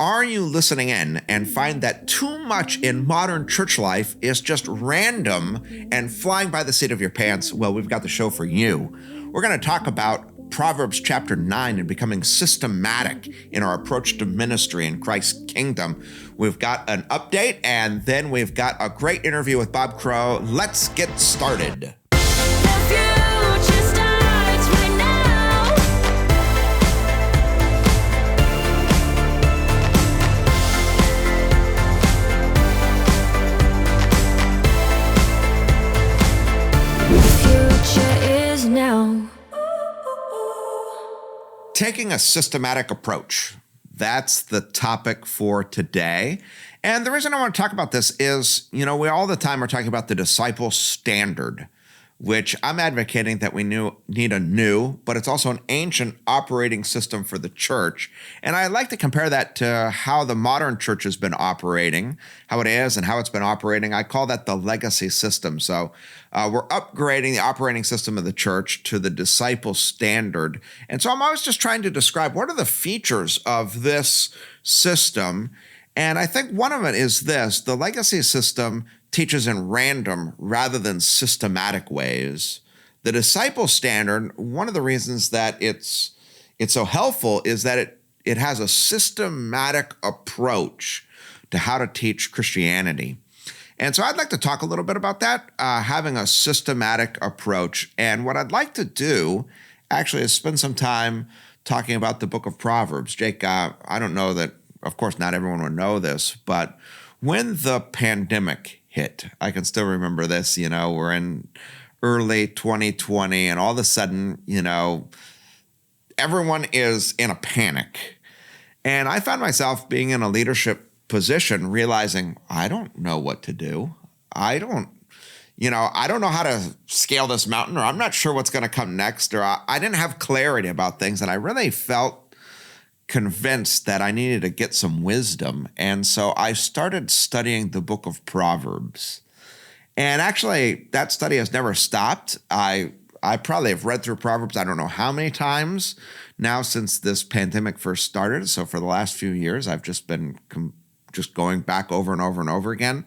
Are you listening in and find that too much in modern church life is just random and flying by the seat of your pants? Well, we've got the show for you. We're going to talk about Proverbs chapter 9 and becoming systematic in our approach to ministry in Christ's kingdom. We've got an update, and then we've got a great interview with Bob Crow. Let's get started. Taking a systematic approach. That's the topic for today. And the reason I want to talk about this is, we all the time are talking about the disciple standard, which I'm advocating that we need a new, but it's also an ancient operating system for the church. And I like to compare that to how the modern church has been operating, how it is and how it's been operating. I call that the legacy system. So we're upgrading the operating system of the church to the disciple standard. And so I'm always just trying to describe what are the features of this system. And I think one of it is this: the legacy system teaches in random rather than systematic ways. The disciple standard, one of the reasons that it's so helpful is that it has a systematic approach to how to teach Christianity. And so I'd like to talk a little bit about that, having a systematic approach. And what I'd like to do actually is spend some time talking about the book of Proverbs. Jake, I don't know that, of course, not everyone would know this, but when the pandemic hit, I can still remember this, we're in early 2020 and all of a sudden, everyone is in a panic. And I found myself being in a leadership position, realizing I don't know what to do. I don't know how to scale this mountain, or I'm not sure what's going to come next, or I didn't have clarity about things. And I really felt convinced that I needed to get some wisdom. And so I started studying the book of Proverbs. And actually, that study has never stopped. I probably have read through Proverbs, I don't know how many times now since this pandemic first started. So for the last few years, I've just been just going back over and over and over again.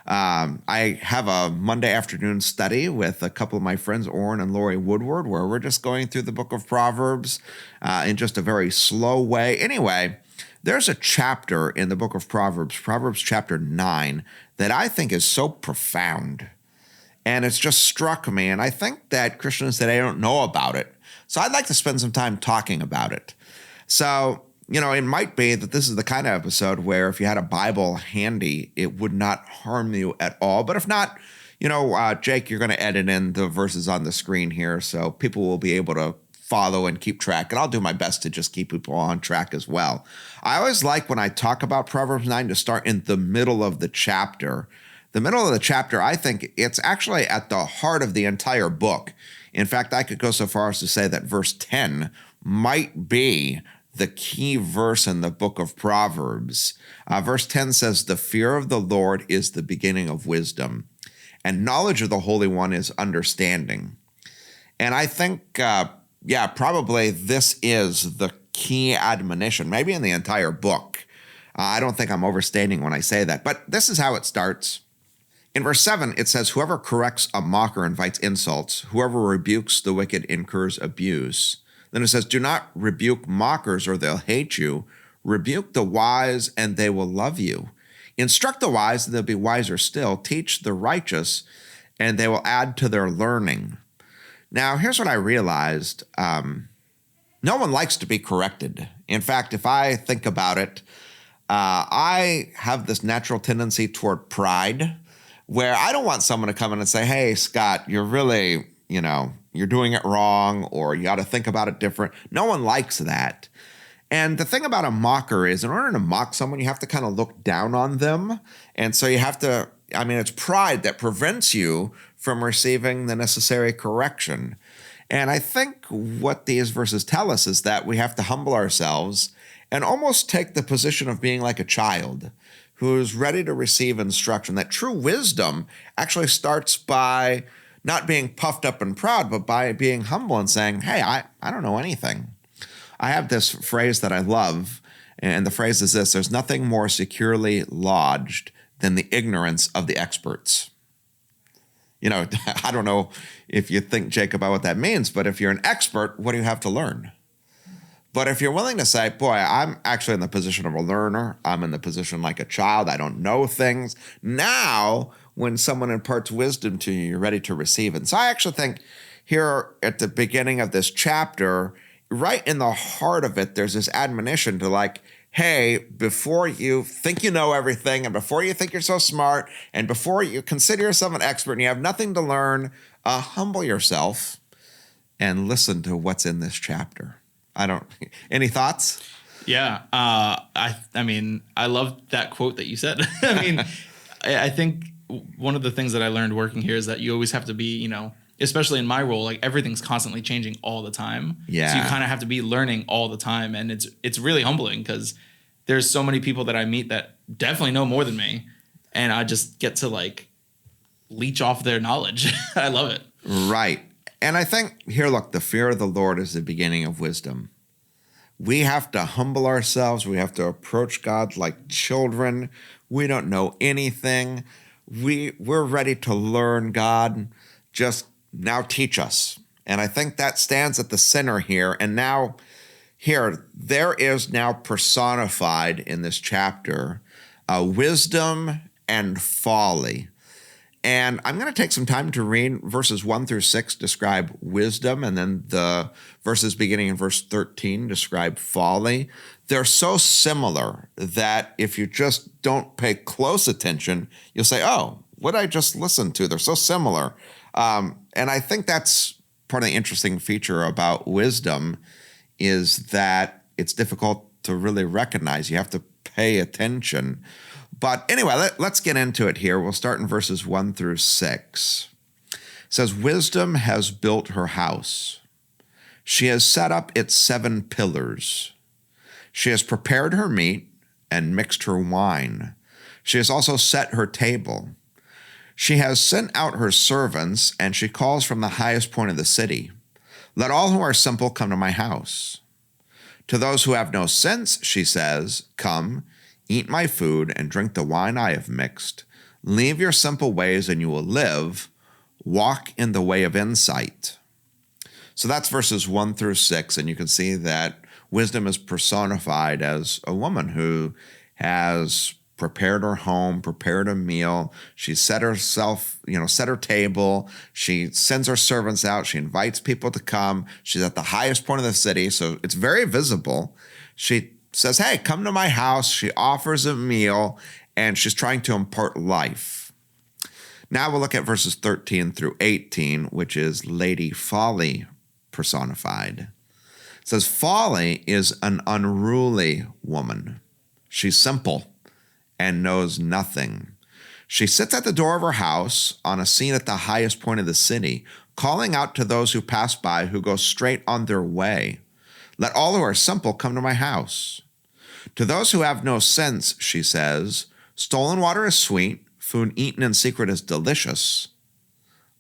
I have a Monday afternoon study with a couple of my friends, Orrin and Lori Woodward, where we're just going through the book of Proverbs in just a very slow way. Anyway, there's a chapter in the book of Proverbs, Proverbs chapter 9, that I think is so profound. And it's just struck me. And I think that Christians today don't know about it. So I'd like to spend some time talking about it. So, it might be that this is the kind of episode where if you had a Bible handy, it would not harm you at all. But if not, Jake, you're going to edit in the verses on the screen here so people will be able to follow and keep track. And I'll do my best to just keep people on track as well. I always like when I talk about Proverbs 9 to start in the middle of the chapter. The middle of the chapter, I think it's actually at the heart of the entire book. In fact, I could go so far as to say that verse 10 might be the key verse in the book of Proverbs. Verse 10 says, "The fear of the Lord is the beginning of wisdom, and knowledge of the Holy One is understanding." And I think, probably this is the key admonition, maybe in the entire book. I don't think I'm overstating when I say that, but this is how it starts. In verse 7, it says, "Whoever corrects a mocker invites insults. Whoever rebukes the wicked incurs abuse." Then it says, "Do not rebuke mockers or they'll hate you. Rebuke the wise and they will love you. Instruct the wise and they'll be wiser still. Teach the righteous and they will add to their learning." Now, here's what I realized. No one likes to be corrected. In fact, if I think about it, I have this natural tendency toward pride where I don't want someone to come in and say, "Hey, Scott, you're really, you're doing it wrong," or "You got to think about it different." No one likes that. And the thing about a mocker is in order to mock someone, you have to kind of look down on them. And so you have to, it's pride that prevents you from receiving the necessary correction. And I think what these verses tell us is that we have to humble ourselves and almost take the position of being like a child who's ready to receive instruction. That true wisdom actually starts by not being puffed up and proud, but by being humble and saying, "Hey, I don't know anything." I have this phrase that I love, And the phrase is this: there's nothing more securely lodged than the ignorance of the experts. I don't know if you think, Jake, about what that means, but if you're an expert, what do you have to learn? But if you're willing to say, boy, I'm actually in the position of a learner, I'm in the position like a child, I don't know things. Now, when someone imparts wisdom to you, you're ready to receive it. And so I actually think here at the beginning of this chapter, right in the heart of it, there's this admonition to hey, before you think you know everything, and before you think you're so smart, and before you consider yourself an expert and you have nothing to learn, humble yourself and listen to what's in this chapter. Any thoughts? Yeah. I mean, I love that quote that you said. I think one of the things that I learned working here is that you always have to be, especially in my role, everything's constantly changing all the time. Yeah. So you kind of have to be learning all the time. And it's really humbling because there's so many people that I meet that definitely know more than me. And I just get to leech off their knowledge. I love it. Right. And I think here, look, the fear of the Lord is the beginning of wisdom. We have to humble ourselves. We have to approach God like children. We don't know anything. We're ready to learn. God, just now teach us. And I think that stands at the center here. And now here, there is now personified in this chapter wisdom and folly. And I'm going to take some time to read verses 1 through 6 describe wisdom, and then the verses beginning in verse 13 describe folly. They're so similar that if you just don't pay close attention, you'll say, oh, what did I just listen to? They're so similar. And I think that's part of the interesting feature about wisdom is that it's difficult to really recognize. You have to pay attention. But anyway, let's get into it here. We'll start in verses 1 through 6. It says, wisdom has built her house. She has set up its 7 pillars. She has prepared her meat and mixed her wine. She has also set her table. She has sent out her servants, and she calls from the highest point of the city. Let all who are simple come to my house. To those who have no sense, she says, come, eat my food and drink the wine I have mixed. Leave your simple ways and you will live. Walk in the way of insight. So that's verses 1 through 6. And you can see that wisdom is personified as a woman who has prepared her home, prepared a meal. She set herself, set her table. She sends her servants out. She invites people to come. She's at the highest point of the city, so it's very visible. She says, hey, come to my house. She offers a meal, and she's trying to impart life. Now we'll look at verses 13 through 18, which is Lady Folly personified. It says, folly is an unruly woman. She's simple and knows nothing. She sits at the door of her house on a seat at the highest point of the city, calling out to those who pass by who go straight on their way. Let all who are simple come to my house. To those who have no sense, she says, stolen water is sweet, food eaten in secret is delicious.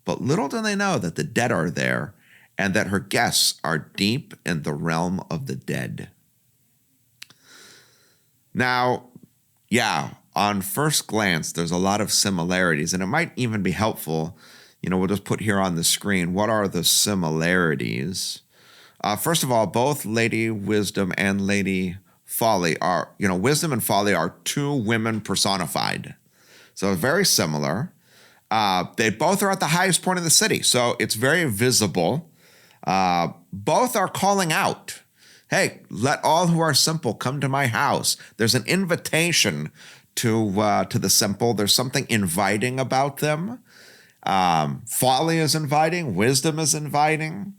But little do they know that the dead are there and that her guests are deep in the realm of the dead. Now, yeah, on first glance, there's a lot of similarities, and it might even be helpful. We'll just put here on the screen, what are the similarities? First of all, both Lady Wisdom and Lady Folly are, Wisdom and Folly are 2 women personified. So very similar. They both are at the highest point of the city, so it's very visible. Both are calling out. Hey, let all who are simple come to my house. There's an invitation to the simple. There's something inviting about them. Folly is inviting. Wisdom is inviting.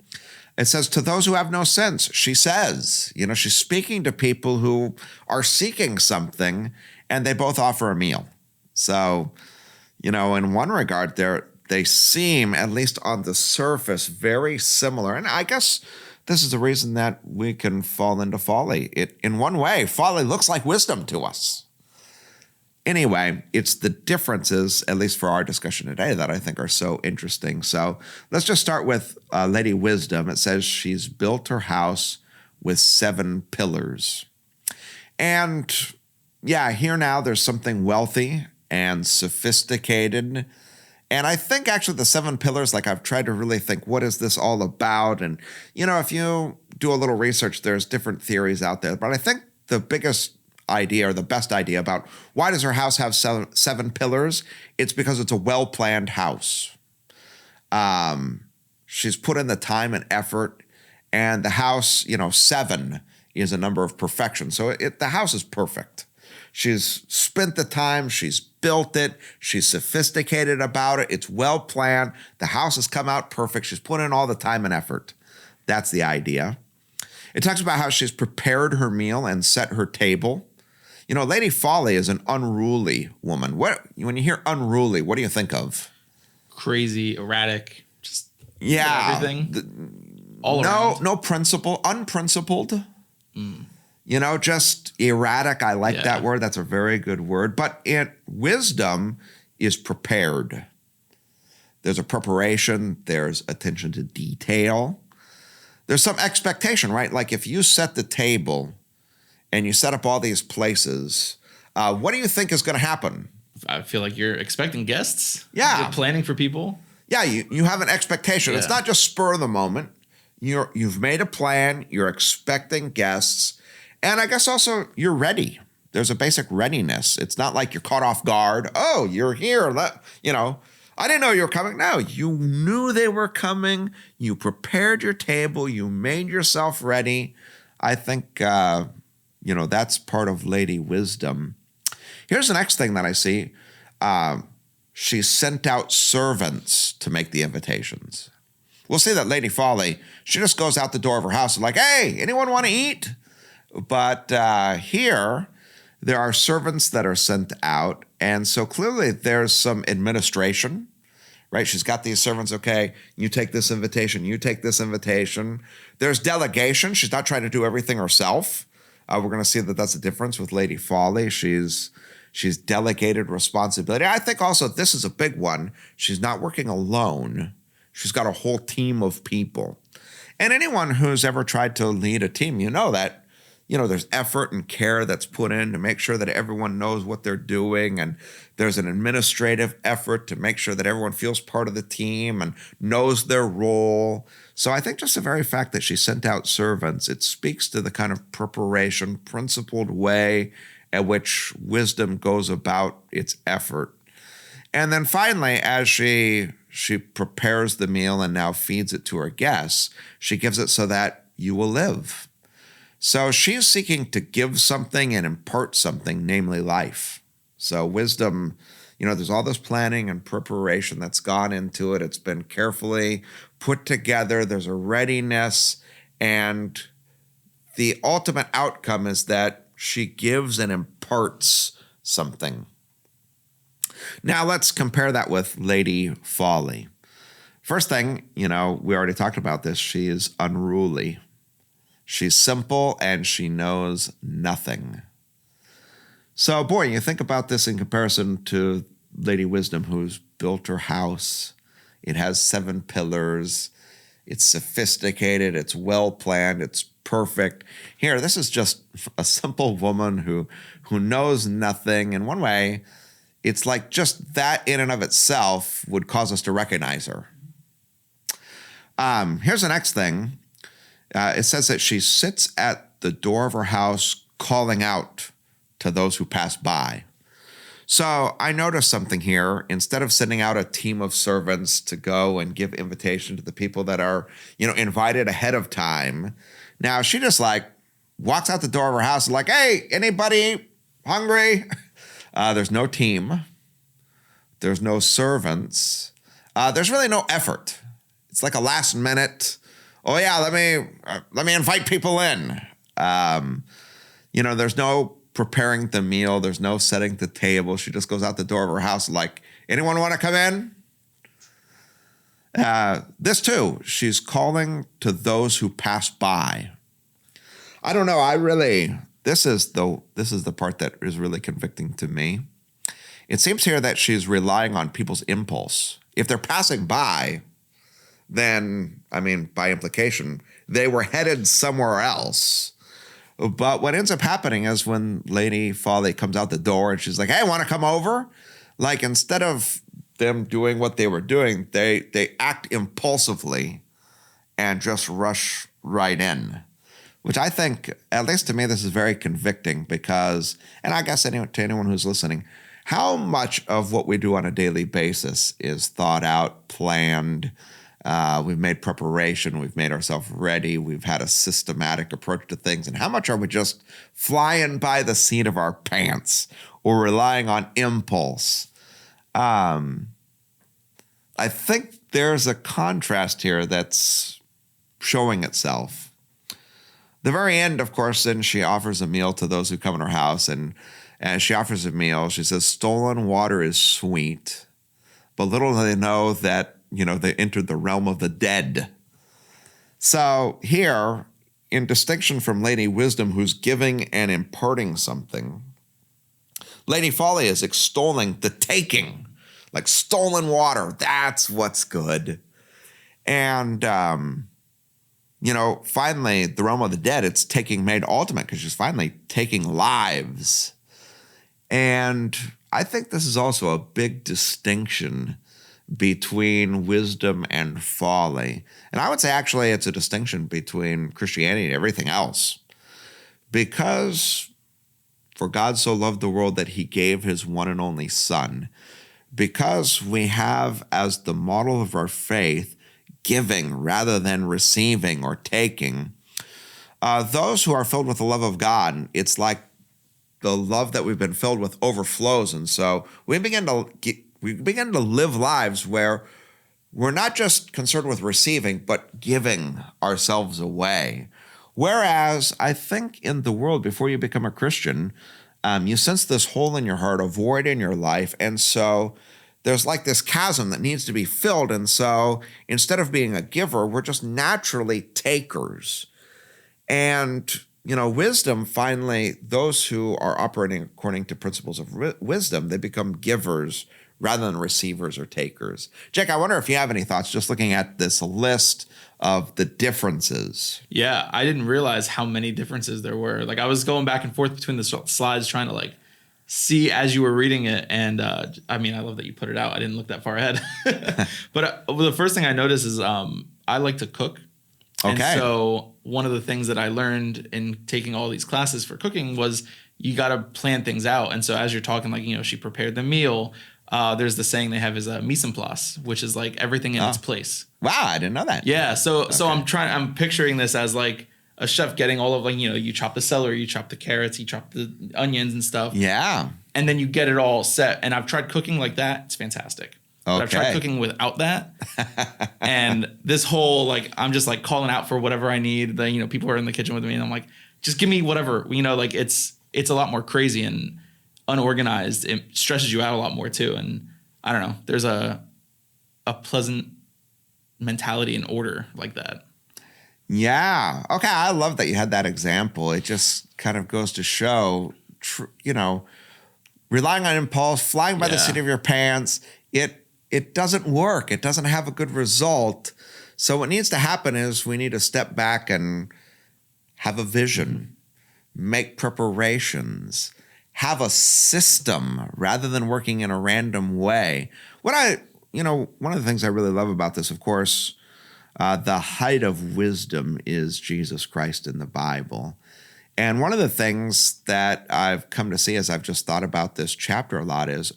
It says, to those who have no sense, she says. She's speaking to people who are seeking something, and they both offer a meal. So, in one regard, they seem, at least on the surface, very similar. And I guess this is the reason that we can fall into folly. In one way, folly looks like wisdom to us. Anyway, it's the differences, at least for our discussion today, that I think are so interesting. So let's just start with Lady Wisdom. It says she's built her house with 7 pillars. And yeah, here now there's something wealthy and sophisticated. And I think actually the 7 pillars, like I've tried to really think, what is this all about? And, if you do a little research, there's different theories out there. But I think the biggest idea or the best idea about why does her house have 7 pillars, it's because it's a well-planned house. She's put in the time and effort, and the house, 7 is a number of perfection. So the house is perfect. She's spent the time, she's built it, she's sophisticated about it, it's well planned, the house has come out perfect, she's put in all the time and effort. That's the idea. It talks about how she's prepared her meal and set her table. Lady Folly is an unruly woman. When you hear unruly, what do you think of? Crazy, erratic, just everything. All around. No principle, unprincipled. Just erratic. I like that word. That's a very good word. But wisdom is prepared. There's a preparation. There's attention to detail. There's some expectation, right? Like if you set the table and you set up all these places, what do you think is going to happen? I feel like you're expecting guests. Yeah. You're planning for people. Yeah, you have an expectation. Yeah. It's not just spur of the moment. You've made a plan. You're expecting guests. And I guess also you're ready. There's a basic readiness. It's not like you're caught off guard. Oh, you're here. I didn't know you were coming. No, you knew they were coming. You prepared your table. You made yourself ready. I think, that's part of Lady Wisdom. Here's the next thing that I see. She sent out servants to make the invitations. We'll see that Lady Folly, she just goes out the door of her house and like, hey, anyone want to eat? But here, there are servants that are sent out. And so clearly there's some administration, right? She's got these servants. Okay, you take this invitation. You take this invitation. There's delegation. She's not trying to do everything herself. We're going to see that that's a difference with Lady Folly. She's delegated responsibility. I think also this is a big one. She's not working alone. She's got a whole team of people. And anyone who's ever tried to lead a team, that there's effort and care that's put in to make sure that everyone knows what they're doing. And there's an administrative effort to make sure that everyone feels part of the team and knows their role. So I think just the very fact that she sent out servants, it speaks to the kind of preparation, principled way at which wisdom goes about its effort. And then finally, as she prepares the meal and now feeds it to her guests, she gives it so that you will live. So she's seeking to give something and impart something, namely life. So wisdom, there's all this planning and preparation that's gone into it. It's been carefully put together. There's a readiness. And the ultimate outcome is that she gives and imparts something. Now let's compare that with Lady Folly. First thing, we already talked about this. She is unruly. She's simple and she knows nothing. So, boy, you think about this in comparison to Lady Wisdom, who's built her house. It has 7 pillars. It's sophisticated. It's well planned. It's perfect. Here, this is just a simple woman who knows nothing. In one way, it's like just that in and of itself would cause us to recognize her. Here's the next thing. It says that she sits at the door of her house calling out to those who pass by. So I noticed something here. Instead of sending out a team of servants to go and give invitation to the people that are, invited ahead of time, now she just walks out the door of her house and like, hey, anybody hungry? There's no team. There's no servants. There's really no effort. It's like a last minute, oh yeah, let me invite people in. There's no preparing the meal. There's no setting the table. She just goes out the door of her house like, anyone want to come in? This too, she's calling to those who pass by. I don't know. This is the part that is really convicting to me. It seems here that she's relying on people's impulse. If they're passing by, then, by implication, they were headed somewhere else. But what ends up happening is when Lady Folly comes out the door and she's like, hey, want to come over? Like, instead of them doing what they were doing, they act impulsively and just rush right in, which I think, at least to me, this is very convicting because, and I guess to anyone who's listening, how much of what we do on a daily basis is thought out, planned, we've made preparation, we've made ourselves ready, we've had a systematic approach to things, and how much are we just flying by the seat of our pants or relying on impulse? I think there's a contrast here that's showing itself. The very end, of course, then she offers a meal to those who come in her house, and as she offers a meal, she says, stolen water is sweet, but little do they know that they entered the realm of the dead. So here, in distinction from Lady Wisdom, who's giving and imparting something, Lady Folly is extolling the taking, like stolen water. That's what's good. And, finally, the realm of the dead, it's made ultimate because she's finally taking lives. And I think this is also a big distinction between wisdom and folly. And I would say actually it's a distinction between Christianity and everything else. Because for God so loved the world that he gave his one and only Son. Because we have as the model of our faith giving rather than receiving or taking, those who are filled with the love of God, it's like the love that we've been filled with overflows. And so we begin to live lives where we're not just concerned with receiving, but giving ourselves away. Whereas I think in the world, before you become a Christian, you sense this hole in your heart, a void in your life. And so there's like this chasm that needs to be filled. And so instead of being a giver, we're just naturally takers. And wisdom, finally, those who are operating according to principles of wisdom, they become givers rather than receivers or takers. Jake, I wonder if you have any thoughts just looking at this list of the differeces. Yeah, I didn't realize how many differences there were. Like, I was going back and forth between the slides trying to see as you were reading it. And I love that you put it out. I didn't look that far ahead. But the first thing I noticed is I like to cook. Okay. And so one of the things that I learned in taking all these classes for cooking was you got to plan things out. And so as you're talking, she prepared the meal. There's the saying they have is mise en place, which is like everything in its place. Wow, I didn't know that. Yeah. So I'm picturing this as like a chef getting all of you chop the celery, you chop the carrots, you chop the onions and stuff. Yeah. And then you get it all set. And I've tried cooking like that. It's fantastic. But I've tried cooking without that. And this whole, I'm just calling out for whatever I need. People are in the kitchen with me and I'm like, just give me whatever, it's a lot more crazy and unorganized. It stresses you out a lot more too. And I don't know, there's a pleasant mentality and order like that. Yeah. Okay. I love that you had that example. It just kind of goes to show, relying on impulse, flying by the seat of your pants, it doesn't work. It doesn't have a good result. So what needs to happen is we need to step back and have a vision, make preparations, have a system rather than working in a random way. One of the things I really love about this, of course, the height of wisdom is Jesus Christ in the Bible. And one of the things that I've come to see as I've just thought about this chapter a lot is,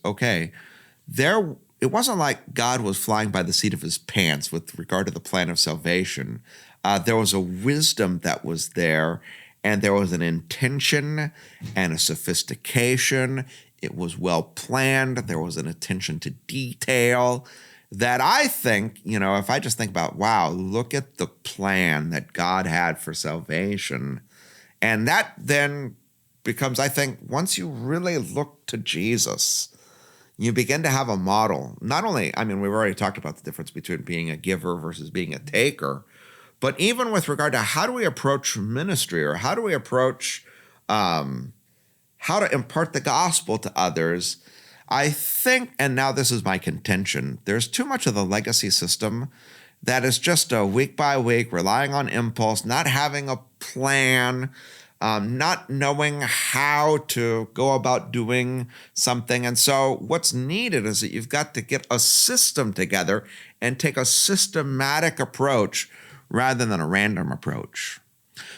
it wasn't like God was flying by the seat of his pants with regard to the plan of salvation. There was a wisdom that was there, and there was an intention and a sophistication. It was well planned. There was an attention to detail that I think, if I just think about, wow, look at the plan that God had for salvation. And that then becomes, I think, once you really look to Jesus, you begin to have a model. Not only, we've already talked about the difference between being a giver versus being a taker, but even with regard to how do we approach ministry or how do we approach how to impart the gospel to others, I think, and now this is my contention, there's too much of the legacy system that is just a week by week, relying on impulse, not having a plan, not knowing how to go about doing something. And so what's needed is that you've got to get a system together and take a systematic approach rather than a random approach.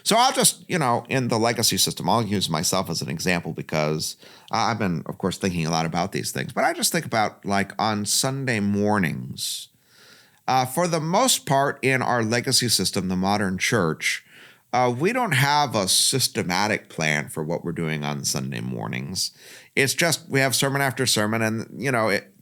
So I'll just, in the legacy system, I'll use myself as an example because I've been, of course, thinking a lot about these things. But I just think about like on Sunday mornings. For the most part in our legacy system, the modern church, we don't have a systematic plan for what we're doing on Sunday mornings. It's just we have sermon after sermon, and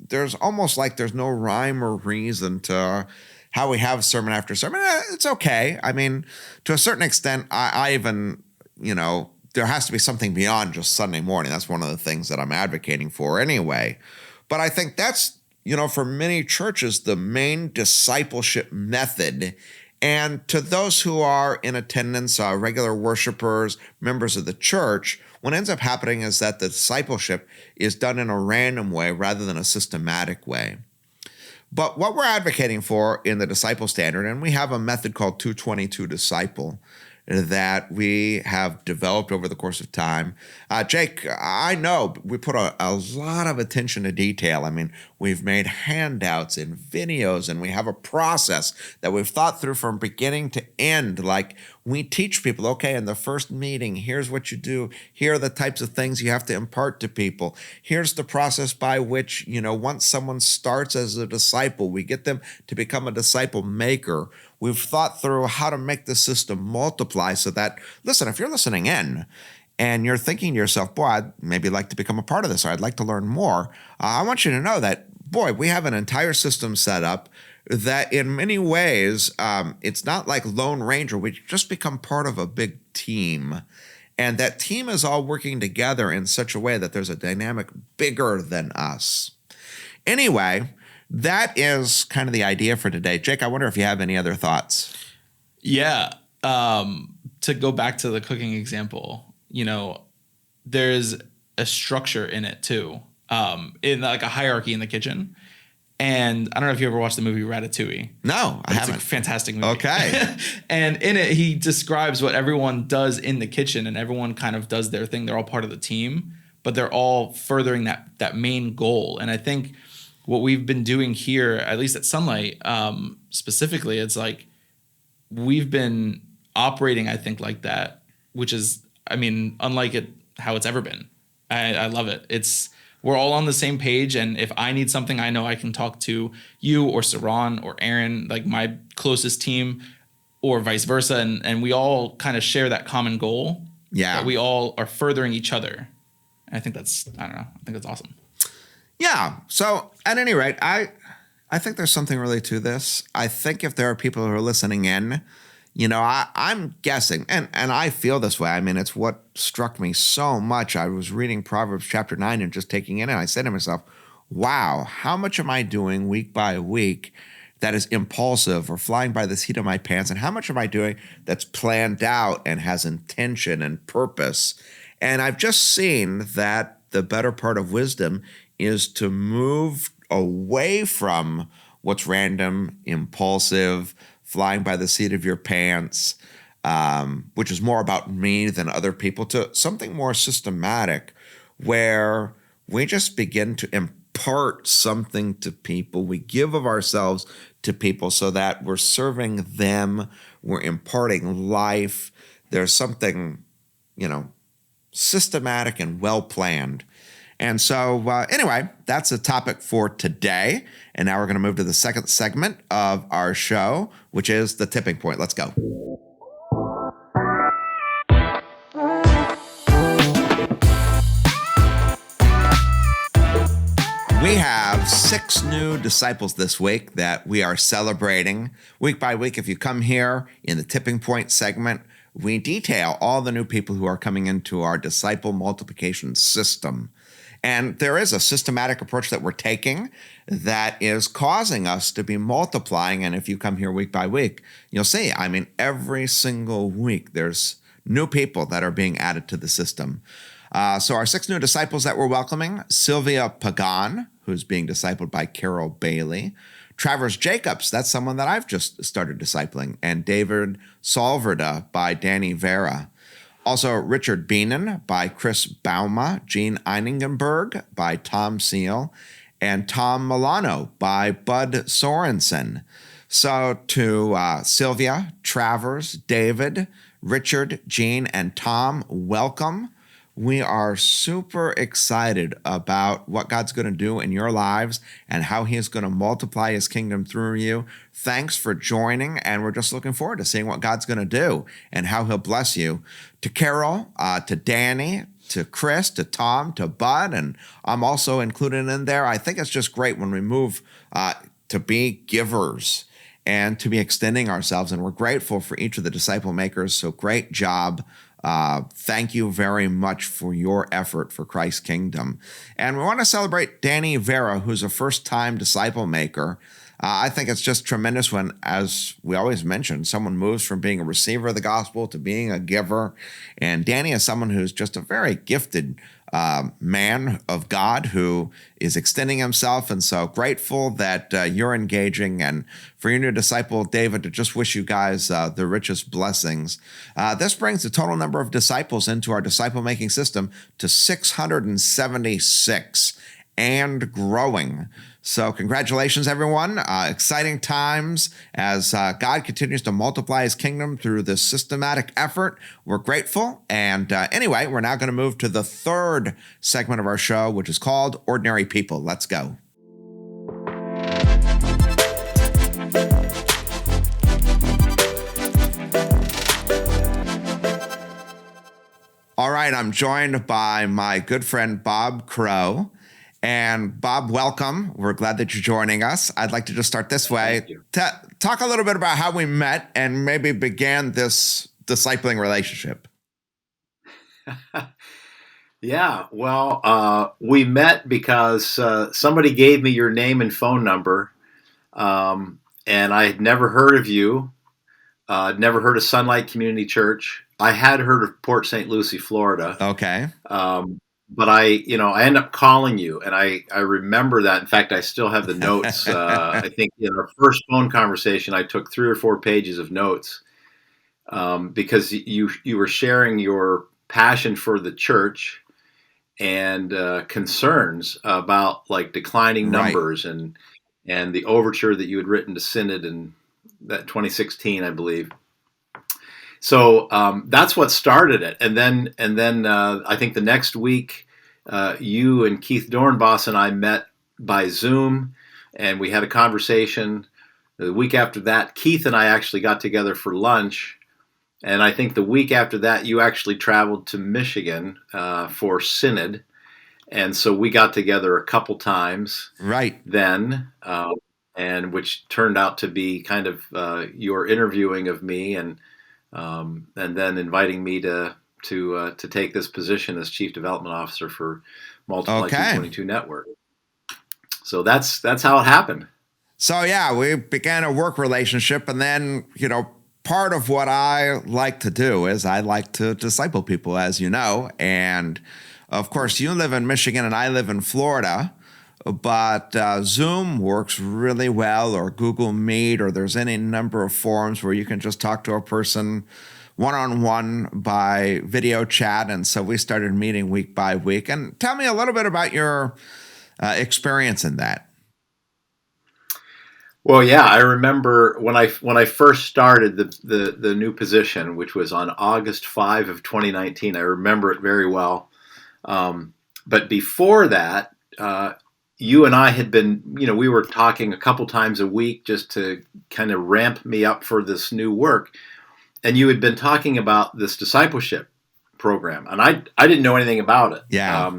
there's almost like there's no rhyme or reason to how we have sermon after sermon. It's okay. I mean, to a certain extent, I even, there has to be something beyond just Sunday morning. That's one of the things that I'm advocating for anyway. But I think that's, for many churches, the main discipleship method. And to those who are in attendance, regular worshipers, members of the church, what ends up happening is that the discipleship is done in a random way rather than a systematic way. But what we're advocating for in the disciple standard, and we have a method called 222 Disciple that we have developed over the course of time. Jake, I know we put a lot of attention to detail. I mean, we've made handouts and videos, and we have a process that we've thought through from beginning to end. Like we teach people, okay, in the first meeting, here's what you do. Here are the types of things you have to impart to people. Here's the process by which, once someone starts as a disciple, we get them to become a disciple maker. We've thought through how to make the system multiply so that, listen, if you're listening in and you're thinking to yourself, boy, I'd maybe like to become a part of this, or I'd like to learn more, I want you to know that, boy, we have an entire system set up that in many ways, it's not like Lone Ranger. We just become part of a big team. And that team is all working together in such a way that there's a dynamic bigger than us. Anyway, that is kind of the idea for today. Jake, I wonder if you have any other thoughts. Yeah. To go back to the cooking example, there's a structure in it too, in like a hierarchy in the kitchen. And I don't know if you ever watched the movie Ratatouille. No, I haven't. It's a fantastic movie. Okay. And in it, he describes what everyone does in the kitchen, and everyone kind of does their thing. They're all part of the team, but they're all furthering that main goal. And I think what we've been doing here, at least at Sunlight, specifically, it's like we've been operating, I think, like that, which is, unlike how it's ever been. I love it. We're all on the same page, and if I need something, I know I can talk to you or Saran or Aaron, like my closest team, or vice versa, and we all kind of share that common goal. Yeah. That we all are furthering each other. And I think I think that's awesome. Yeah. So at any rate, I think there's something really to this. I think if there are people who are listening in, I'm guessing, and I feel this way. It's what struck me so much. I was reading Proverbs chapter 9 and just taking it in. I said to myself, wow, how much am I doing week by week that is impulsive or flying by the seat of my pants? And how much am I doing that's planned out and has intention and purpose? And I've just seen that the better part of wisdom is to move away from what's random, impulsive, flying by the seat of your pants, which is more about me than other people, to something more systematic where we just begin to impart something to people. We give of ourselves to people so that we're serving them, we're imparting life. There's something, systematic and well-planned. And so anyway, that's a topic for today. And now we're going to move to the second segment of our show, which is the tipping point. Let's go. We have 6 new disciples this week that we are celebrating. Week by week, if you come here in the tipping point segment, we detail all the new people who are coming into our disciple multiplication system. And there is a systematic approach that we're taking that is causing us to be multiplying. And if you come here week by week, you'll see, every single week, there's new people that are being added to the system. So our 6 new disciples that we're welcoming: Sylvia Pagan, who's being discipled by Carol Bailey; Travers Jacobs, that's someone that I've just started discipling; and David Salverda by Danny Vera. Also, Richard Beenan by Chris Bauma, Gene Einingenberg by Tom Seal, and Tom Milano by Bud Sorensen. So to Sylvia, Travers, David, Richard, Gene, and Tom, welcome. We are super excited about what God's going to do in your lives and how he is going to multiply his kingdom through you. Thanks for joining, and we're just looking forward to seeing what God's going to do and how he'll bless you. To Carol, to Danny, to Chris, to Tom, to Bud, and I'm also included in there. I think it's just great when we move to be givers and to be extending ourselves, and we're grateful for each of the disciple makers. So great job. Thank you very much for your effort for Christ's kingdom. And we want to celebrate Danny Vera, who's a first-time disciple maker. I think it's just tremendous when, as we always mention, someone moves from being a receiver of the gospel to being a giver. And Danny is someone who's just a very gifted man of God who is extending himself. And so grateful that you're engaging. And for your new disciple, David, to just wish you guys the richest blessings. This brings the total number of disciples into our disciple-making system to 676 and growing. So congratulations, everyone. Exciting times as God continues to multiply his kingdom through this systematic effort. We're grateful. And anyway, we're now going to move to the third segment of our show, which is called Ordinary People. Let's go. All right, I'm joined by my good friend, Bob Crow. And Bob, welcome. We're glad that you're joining us. I'd like to just start this way. Talk a little bit about how we met and maybe began this discipling relationship. Yeah, well, we met because somebody gave me your name and phone number, and I had never heard of you. Never heard of Sunlight Community Church. I had heard of Port St. Lucie, Florida. Okay. But I ended up calling you, and I remember that. In fact, I still have the notes. I think in our first phone conversation, I took 3 or 4 pages of notes because you were sharing your passion for the church and concerns about like declining numbers and the overture that you had written to Synod in that 2016, I believe. So that's what started it, and then I think the next week, you and Keith Dornbos and I met by Zoom, and we had a conversation. The week after that, Keith and I actually got together for lunch, and I think the week after that, you actually traveled to Michigan for Synod, and so we got together a couple times. Right. Then, and which turned out to be kind of your interviewing of me and then inviting me to take this position as Chief Development Officer for Multiply 222 Network. So that's how it happened. So yeah, we began a work relationship, and then part of what I like to do is I like to disciple people, as you know, and of course you live in Michigan and I live in Florida. But Zoom works really well, or Google Meet, or there's any number of forums where you can just talk to a person one-on-one by video chat. And so we started meeting week by week. And tell me a little bit about your experience in that. Well, yeah, I remember when I first started the new position, which was on August 5 of 2019. I remember it very well. But before that, you and I had been, we were talking a couple times a week just to kind of ramp me up for this new work. And you had been talking about this discipleship program, and I didn't know anything about it. Yeah.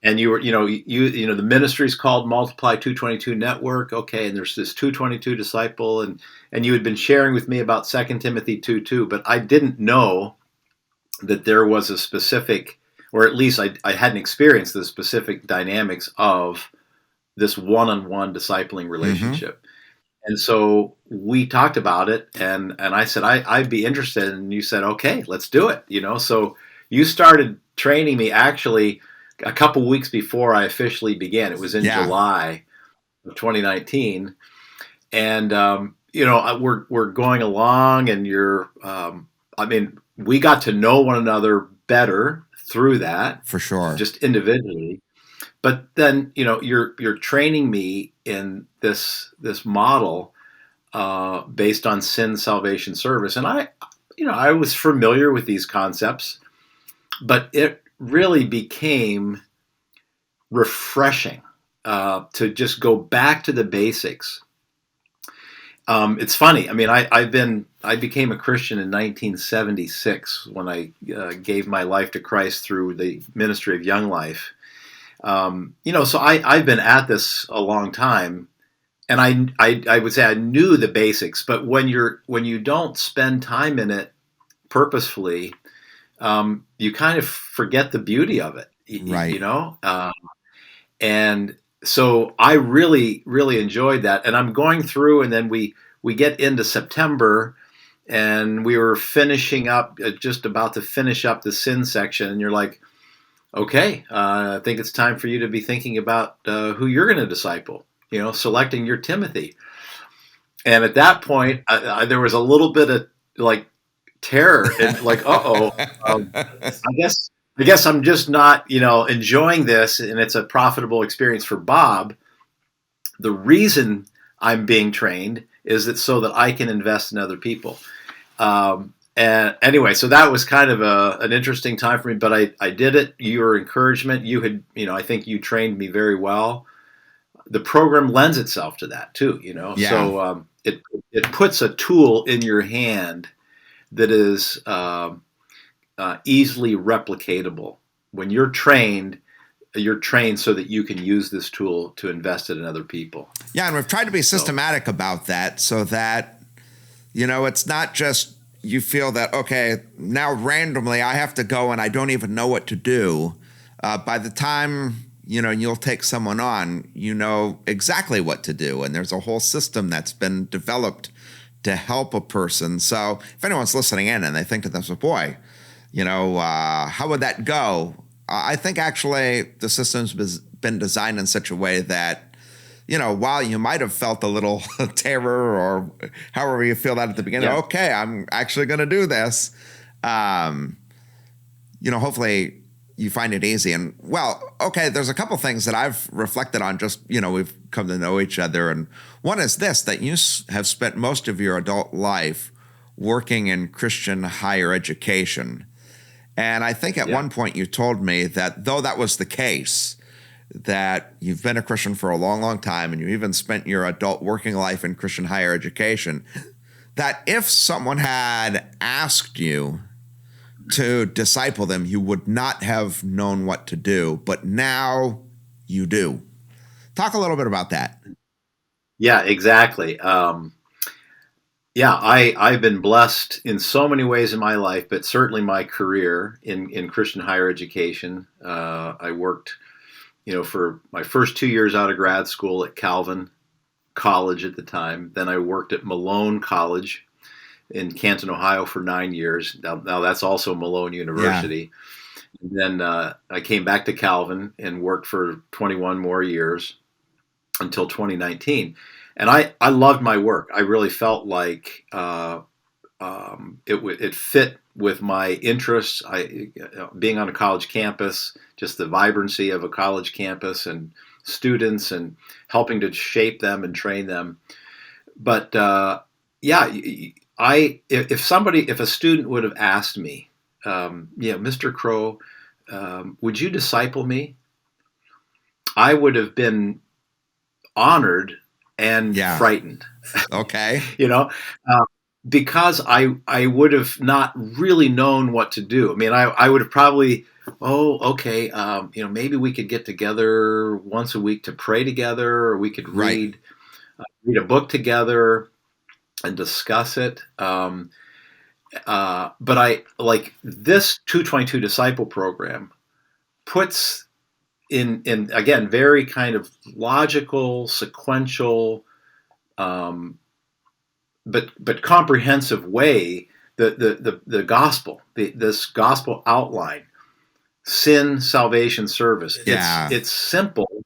And you were, the ministry's called Multiply 222 Network. Okay. And there's this 222 disciple, and you had been sharing with me about 2 Timothy 2:2, but I didn't know that there was a specific, or at least I hadn't experienced the specific dynamics of this one-on-one discipling relationship. Mm-hmm. And so we talked about it, and I said, I'd be interested. And you said, okay, let's do it. So you started training me actually a couple weeks before I officially began. It was in July of 2019. And, we're going along, and you're, we got to know one another better through that, For sure. just individually. But then, you're training me in this model based on sin, salvation, service, and I was familiar with these concepts, but it really became refreshing to just go back to the basics. It's funny. I mean, I became a Christian in 1976 when I gave my life to Christ through the ministry of Young Life. So I've been at this a long time, and I would say I knew the basics. But when you don't spend time in it purposefully, you kind of forget the beauty of it. Right. And so I really, really enjoyed that. And I'm going through, and then we get into September, and we were finishing up, just about to finish up the sin section. And you're like, okay, I think it's time for you to be thinking about who you're going to disciple, selecting your Timothy. And at that point, there was a little bit of like terror and like, I guess I'm just not, enjoying this, and it's a profitable experience for Bob. The reason I'm being trained is that so that I can invest in other people. And anyway, so that was kind of an interesting time for me, but I did it. Your encouragement, you had, I think you trained me very well. The program lends itself to that too, Yeah. So it puts a tool in your hand that is easily replicatable. When you're trained so that you can use this tool to invest it in other people. Yeah, and we've tried to be systematic about that so that, it's not just you feel that, okay, now randomly I have to go and I don't even know what to do. By the time, you'll take someone on, you know exactly what to do. And there's a whole system that's been developed to help a person. So if anyone's listening in and they think to themselves, boy, how would that go? I think actually the system's been designed in such a way that, while you might have felt a little terror or however you feel that at the beginning, Yeah. Okay, I'm actually going to do this. Hopefully you find it easy. And there's a couple things that I've reflected on just, we've come to know each other. And one is this, that you have spent most of your adult life working in Christian higher education. And I think at one point you told me that though that was the case, that you've been a Christian for a long, long time, and you even spent your adult working life in Christian higher education, that if someone had asked you to disciple them, you would not have known what to do, but now you do. Talk a little bit about that. Yeah, exactly. I've been blessed in so many ways in my life, but certainly my career in Christian higher education. I worked, for my first 2 years out of grad school at Calvin College at the time. Then I worked at Malone College in Canton, Ohio for 9 years. Now that's also Malone University. Yeah. And then I came back to Calvin and worked for 21 more years until 2019. And I loved my work. I really felt like it fit with my interests. Being on a college campus, just the vibrancy of a college campus and students and helping to shape them and train them. But if a student would have asked me, Mr. Crow, would you disciple me? I would have been honored and frightened. Okay. Because I would have not really known what to do. I mean, I would have probably, maybe we could get together once a week to pray together, or we could read a book together and discuss it. But I like this 222 Disciple program puts in again, very kind of logical, sequential, but comprehensive way, the gospel, this gospel outline, sin, salvation, service. It's simple,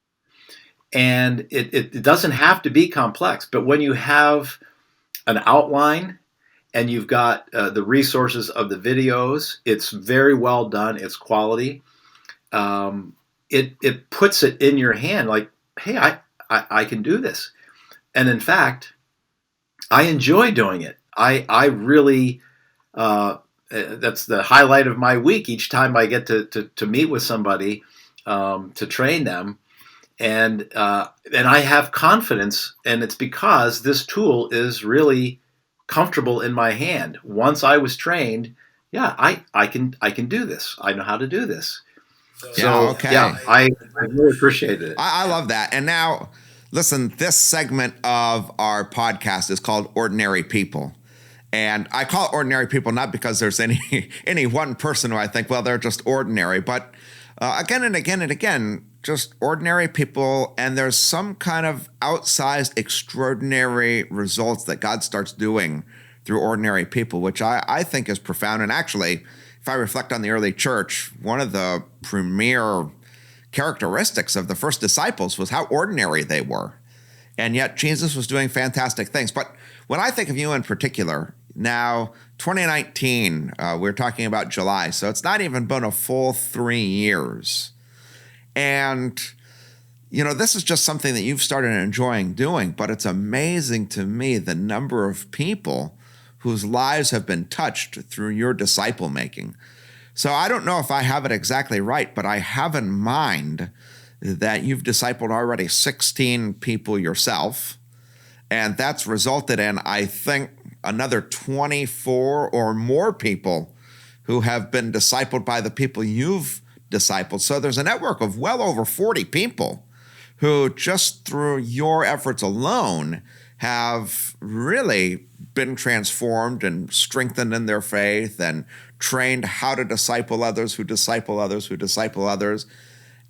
and it doesn't have to be complex. But when you have an outline and you've got the resources of the videos. It's very well done. It's quality. It puts it in your hand like, hey, I can do this. And in fact, I enjoy doing it. I really, that's the highlight of my week. Each time I get to meet with somebody to train them, and I have confidence, and it's because this tool is really comfortable in my hand. Once I was trained, yeah, I can do this. I know how to do this. So I really appreciate it. I love that. And now, listen, this segment of our podcast is called Ordinary People. And I call it Ordinary People not because there's any one person who I think, well, they're just ordinary, but again and again and again, just ordinary people, and there's some kind of outsized, extraordinary results that God starts doing through ordinary people, which I think is profound. And actually, if I reflect on the early church, one of the premier characteristics of the first disciples was how ordinary they were. And yet Jesus was doing fantastic things. But when I think of you in particular, now 2019, we're talking about July, so it's not even been a full 3 years. And, this is just something that you've started enjoying doing, but it's amazing to me the number of people whose lives have been touched through your disciple making. So I don't know if I have it exactly right, but I have in mind that you've discipled already 16 people yourself, and that's resulted in, I think, another 24 or more people who have been discipled by the people you've discipled. So there's a network of well over 40 people who just through your efforts alone have really been transformed and strengthened in their faith and trained how to disciple others who disciple others who disciple others.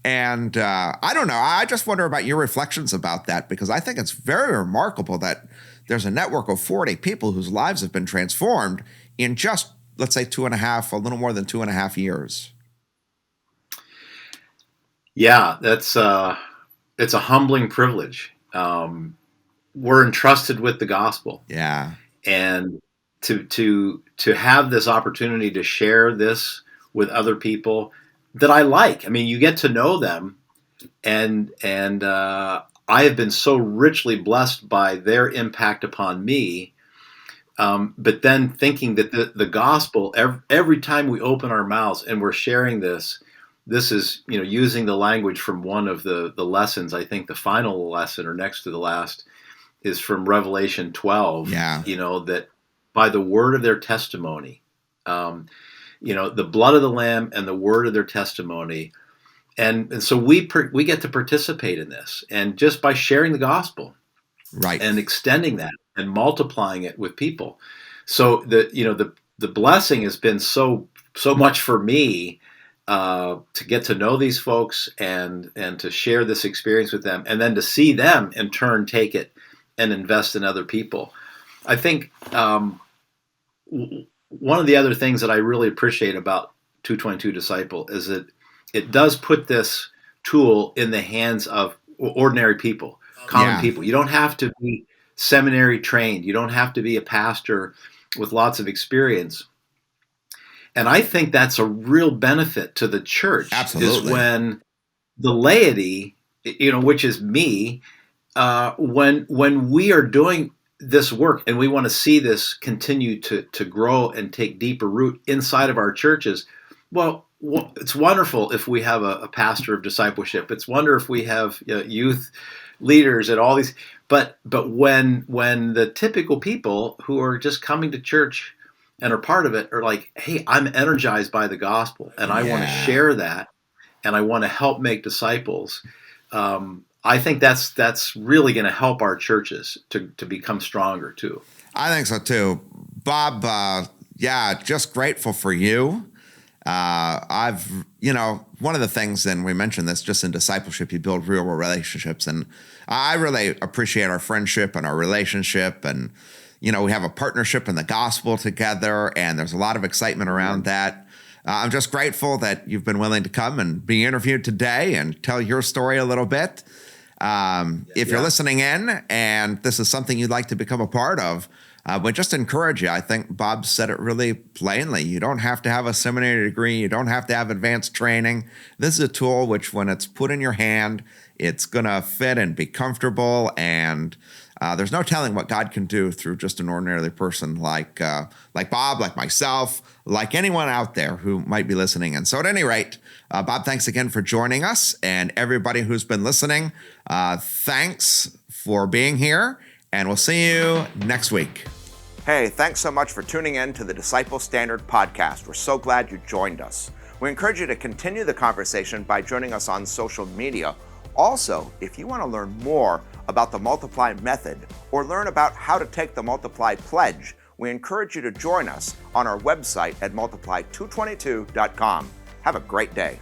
And I don't know, I just wonder about your reflections about that, because I think it's very remarkable that there's a network of 40 people whose lives have been transformed in just, let's say, a little more than 2.5 years. Yeah, it's a humbling privilege. We're entrusted with the gospel. Yeah. And to have this opportunity to share this with other people that I like. I mean, you get to know them, and I have been so richly blessed by their impact upon me. But then thinking that the gospel, every time we open our mouths and we're sharing this is, using the language from one of the lessons. I think the final lesson, or next to the last, is from Revelation 12. Yeah. That by the word of their testimony, the blood of the Lamb and the word of their testimony. And so we get to participate in this, and just by sharing the gospel, right, and extending that and multiplying it with people. So the blessing has been so much for me to get to know these folks and to share this experience with them, and then to see them in turn take it and invest in other people. I think one of the other things that I really appreciate about 222 Disciple is that it does put this tool in the hands of ordinary people, common people. You don't have to be seminary trained. You don't have to be a pastor with lots of experience. And I think that's a real benefit to the church. Absolutely. Is when the laity, which is me, when we are doing this work and we want to see this continue to grow and take deeper root inside of our churches, well, it's wonderful if we have a pastor of discipleship. It's wonderful if we have youth leaders and all these. But when the typical people who are just coming to church and are part of it are like, hey, I'm energized by the gospel, and I want to share that, and I want to help make disciples. I think that's really going to help our churches to become stronger too. I think so too, Bob. Just grateful for you. One of the things, and we mentioned this, just in discipleship, you build real relationships, and I really appreciate our friendship and our relationship, and we have a partnership in the gospel together, and there's a lot of excitement around that. I'm just grateful that you've been willing to come and be interviewed today and tell your story a little bit. If you're listening in and this is something you'd like to become a part of, But just encourage you. I think Bob said it really plainly. You don't have to have a seminary degree. You don't have to have advanced training. This is a tool which, when it's put in your hand, it's going to fit and be comfortable. And there's no telling what God can do through just an ordinary person like Bob, like myself, like anyone out there who might be listening. And so at any rate, Bob, thanks again for joining us. And everybody who's been listening, thanks for being here. And we'll see you next week. Hey, thanks so much for tuning in to the Disciple Standard Podcast. We're so glad you joined us. We encourage you to continue the conversation by joining us on social media. Also, if you want to learn more about the Multiply method or learn about how to take the Multiply pledge, we encourage you to join us on our website at multiply222.com. Have a great day.